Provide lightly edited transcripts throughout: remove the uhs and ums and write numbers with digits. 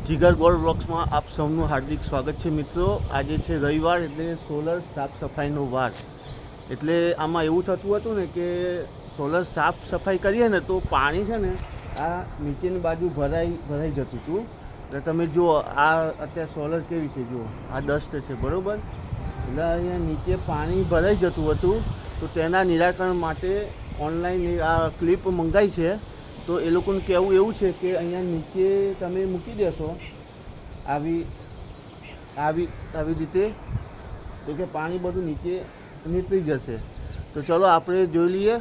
જીગર gold બ્લોક્સમાં આપ સૌનું હાર્દિક સ્વાગત છે મિત્રો। આજે છે રવિવાર એટલે સોલર સાફ સફાઈનો વાર। એટલે આમાં એવું થતું હતું ને કે સોલર સાફ સફાઈ કરીએ ને તો પાણી છે ને આ નીચેની બાજુ ભરાઈ જતું હતું। એટલે તમે જુઓ આ અત્યારે સોલર કેવી છે, જુઓ આ ડસ્ટ છે બરાબર। એટલે અહીંયા નીચે પાણી ભરાઈ જતું હતું, તો તેના નિરાકરણ માટે ઓનલાઈન આ ક્લિપ મંગાવી છે। તો એ લોકોનું કહેવું એવું છે કે અહીંયા નીચે તમે મૂકી દેશો આવી રીતે, તો કે પાણી બધું નીચે નીકળી જશે। તો ચલો આપણે જોઈ લઈએ।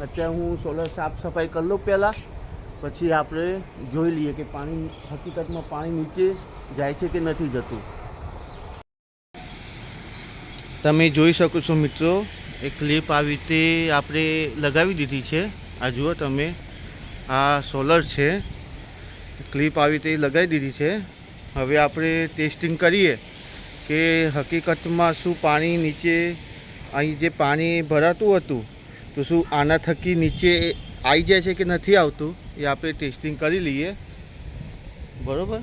અત્યારે હું સોલર સાફ સફાઈ કરી લઉં પહેલાં, પછી આપણે જોઈ લઈએ કે પાણી હકીકતમાં પાણી નીચે જાય છે કે નથી જતું। તમે જોઈ શકો છો મિત્રો, એ ક્લિપ આવી રીતે આપણે લગાવી દીધી છે। આ જુઓ તમે, આ સોલર છે, ક્લિપ આવી રીતે લગાવી દીધી છે। હવે આપણે ટેસ્ટિંગ કરીએ કે હકીકતમાં શું પાણી નીચે અહીં જે પાણી ભરાતું હતું તો શું આના થકી નીચે આવી જાય છે કે નથી આવતું, એ આપણે ટેસ્ટિંગ કરી લઈએ બરાબર।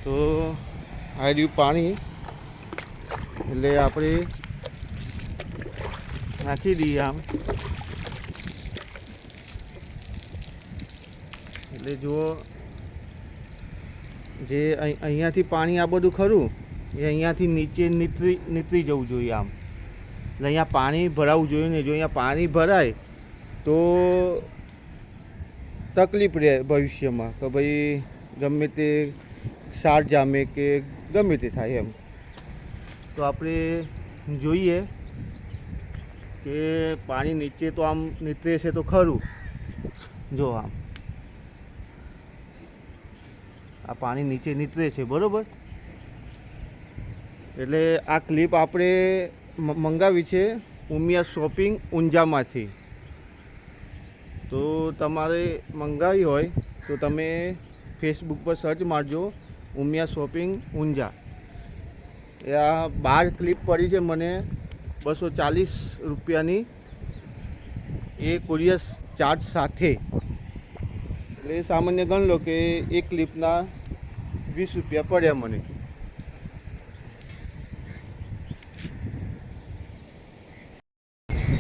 તો આ રહ્યું પાણી, એટલે આપણે નાખી દઈએ આમ। એટલે જુઓ, જે અહીંયાથી પાણી આ બધું ખરું એ અહીંયાથી નીચે નીકળી જવું જોઈએ આમ। એટલે અહીંયા પાણી ભરાવું જોઈએ ને, જો અહીંયા પાણી ભરાય તો તકલીફ રહે ભવિષ્યમાં કે ભાઈ ગમે તે ક્ષાર જામે કે ગમે તે થાય એમ। તો આપણે જોઈએ કે પાણી નીચે તો આમ નીકળે છે તો ખરું, જો આમ આ પાણી નીચે નીકળે છે બરાબર। એટલે આ ક્લિપ આપણે મંગાવી છે ઉમિયા શોપિંગ ઊંઝામાંથી। તો તમારે મંગાવી હોય તો તમે ફેસબુક પર સર્ચ મારજો ઉમિયા શોપિંગ ઊંઝા। આ 12 ક્લિપ પડી છે મને 240 રૂપિયાની, એ કુરિયર ચાર્જ સાથે। એટલે સામાન્ય ગણ લો કે એક ક્લિપના 20 રૂપિયા પડ્યા મને।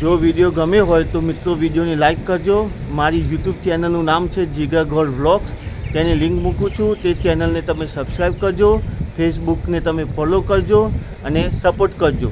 જો વિડીયો ગમે હોય તો મિત્રો વિડીયોને લાઈક કરજો। મારી યુટ્યુબ ચેનલનું નામ છે જીગર ગોલ્ડ બ્લોગ્સ, તેની લિંક મૂકું છું, તે ચેનલને તમે સબસ્ક્રાઈબ કરજો, ફેસબુકને તમે ફોલો કરજો અને સપોર્ટ કરજો।